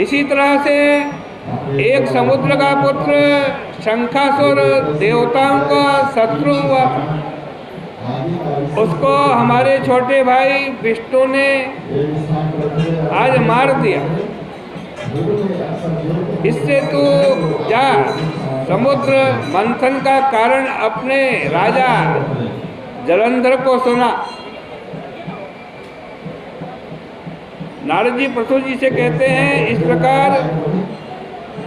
इसी तरह से एक समुद्र का पुत्र शंखासुर देवताओं का शत्रु हुआ, उसको हमारे छोटे भाई विष्णु ने आज मार दिया। इससे तू जा समुद्र मंथन का कारण अपने राजा जलंधर को सुना। नारद जी पृथु जी से कहते हैं, इस प्रकार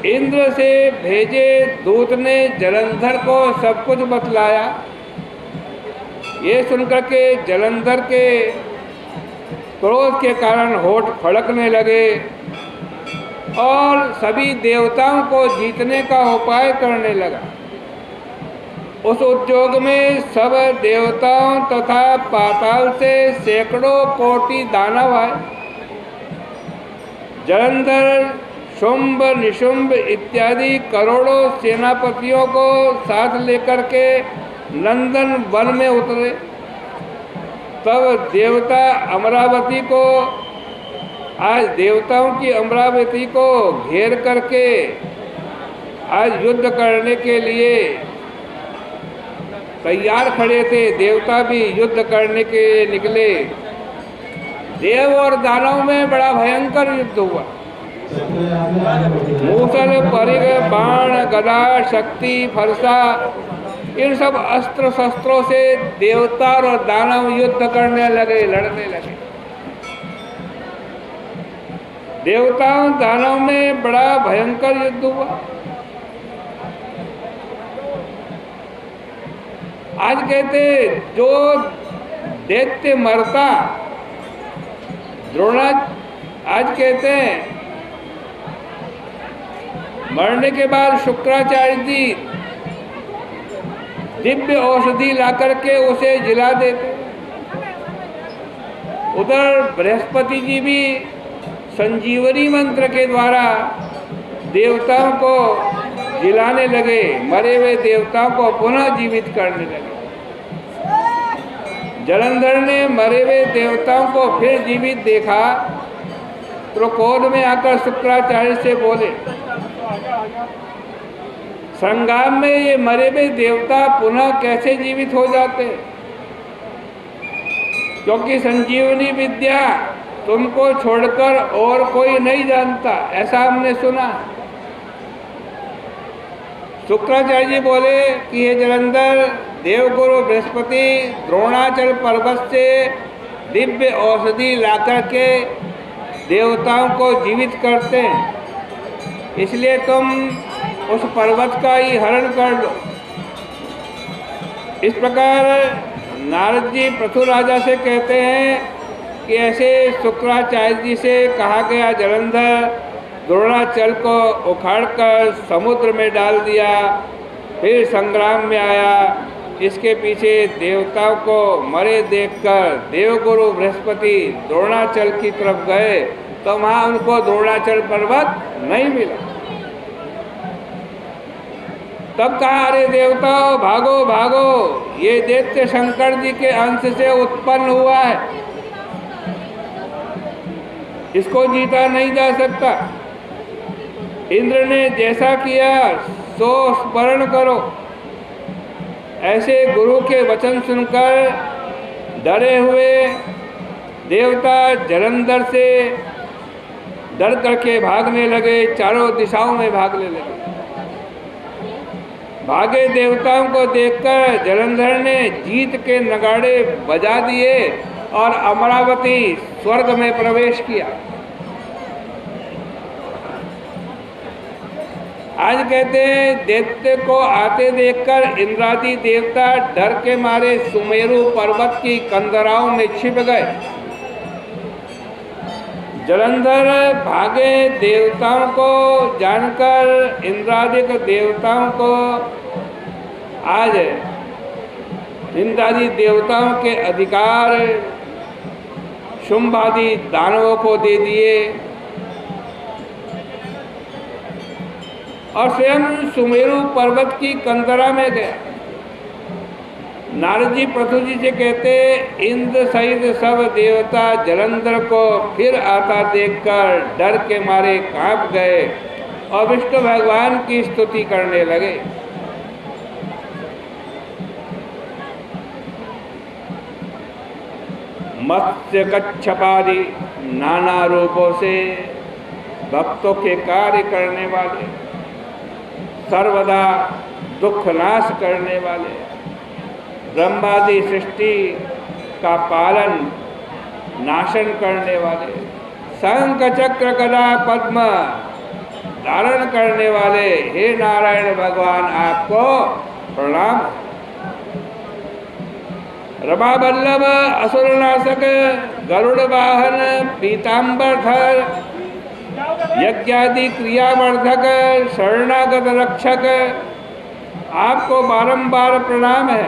इंद्र से भेजे दूत ने जलंधर को सब कुछ बतलाया। ये सुनकर के जलंधर के क्रोध के कारण होठ फड़कने लगे और सभी देवताओं को जीतने का उपाय करने लगा। उस उद्योग में सब देवताओं तथा पाताल से सैकड़ों कोटि दानव आए। जलंधर शुंभ निशुंभ इत्यादि करोड़ों सेनापतियों को साथ लेकर के नंदन वन में उतरे। तब देवता अमरावती को, आज देवताओं की अमरावती को घेर करके आज युद्ध करने के लिए तैयार खड़े थे। देवता भी युद्ध करने के लिए निकले। देव और दानव में बड़ा भयंकर युद्ध हुआ। मूसल परिग बाण गदा शक्ति फरसा, इन सब अस्त्र शस्त्रों से देवता और दानव युद्ध करने लगे, लड़ने लगे। देवताओं दानव में बड़ा भयंकर युद्ध हुआ। आज कहते जो दैत्य मरता, द्रोणाचार्य आज कहते हैं मरने के बाद शुक्राचार्य जी दिव्य औषधि लाकर के उसे जिला देते। उधर बृहस्पति जी भी संजीवनी मंत्र के द्वारा देवताओं को जिलाने लगे, मरे हुए देवताओं को पुनः जीवित करने लगे। जलंधर ने मरे हुए देवताओं को फिर जीवित देखा तो क्रोध में आकर शुक्राचार्य से बोले, संग्राम में ये मरे हुए देवता पुनः कैसे जीवित हो जाते? क्योंकि संजीवनी विद्या तुमको छोड़कर और कोई नहीं जानता, ऐसा हमने सुना। शुक्राचार्य जी बोले कि ये जलंधर, देवगुरु बृहस्पति द्रोणाचल पर्वत से दिव्य औषधि लाकर के देवताओं को जीवित करते हैं, इसलिए तुम उस पर्वत का ही हरण कर लो। इस प्रकार नारद जी पृथु राजा से कहते हैं कि ऐसे शुक्राचार्य जी से कहा गया जलंधर द्रोणाचल को उखाड़कर समुद्र में डाल दिया, फिर संग्राम में आया। इसके पीछे देवताओं को मरे देखकर देवगुरु बृहस्पति द्रोणाचल की तरफ गए तो वहाँ उनको द्रोणाचल पर्वत नहीं मिला। तब कहा, अरे देवताओं भागो भागो, ये दैत्य शंकर जी के अंश से उत्पन्न हुआ है, इसको जीता नहीं जा सकता। इंद्र ने जैसा किया सो स्मरण करो। ऐसे गुरु के वचन सुनकर डरे हुए देवता जलंधर से डर करके भागने लगे, चारों दिशाओं में भागने लगे। भागे देवताओं को देखकर जलंधर ने जीत के नगाड़े बजा दिए और अमरावती स्वर्ग में प्रवेश किया। आज कहते हैं दैत्य को आते देखकर इंद्रादि देवता डर के मारे सुमेरु पर्वत की कंदराओं में छिप गए। जलंधर भागे देवताओं को जानकर इंद्रादिक देवताओं को आज इंद्रादि देवताओं के अधिकार शुंभादि दानवों को दे दिए और स्वयं सुमेरु पर्वत की कंदरा में गया। नारद जी पृथु जी से कहते, इंद्र सहित सब देवता जलंधर को फिर आता देखकर डर के मारे कांप गए और विष्णु भगवान की स्तुति करने लगे। मत्स्य कच्छपादि नाना रूपों से भक्तों के कार्य करने वाले, सर्वदा दुख नाश करने वाले, ब्रह्मादि सृष्टि का पालन नाशन करने वाले, शंख चक्र गदा पद्म धारण करने वाले, हे नारायण भगवान आपको प्रणाम। रमा वल्लभ असुरनाशक गरुड़ वाहन पीताम्बरधर यज्ञादि क्रियावर्धक शरणागत रक्षक आपको बारंबार प्रणाम है।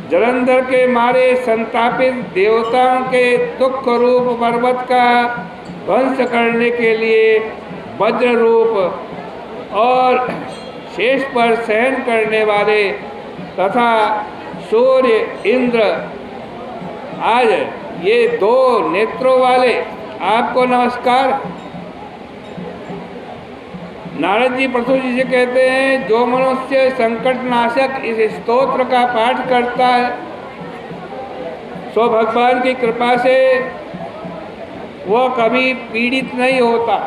जलंधर के मारे संतापित देवताओं के दुख रूप पर्वत का ध्वंस करने के लिए वज्र रूप और शेष पर शयन करने वाले तथा सूर्य इंद्र आज ये दो नेत्रों वाले आपको नमस्कार। नारद जी पृथु जी से कहते हैं, जो मनुष्य संकट नाशक इस स्तोत्र का पाठ करता है सो भगवान की कृपा से वह कभी पीड़ित नहीं होता।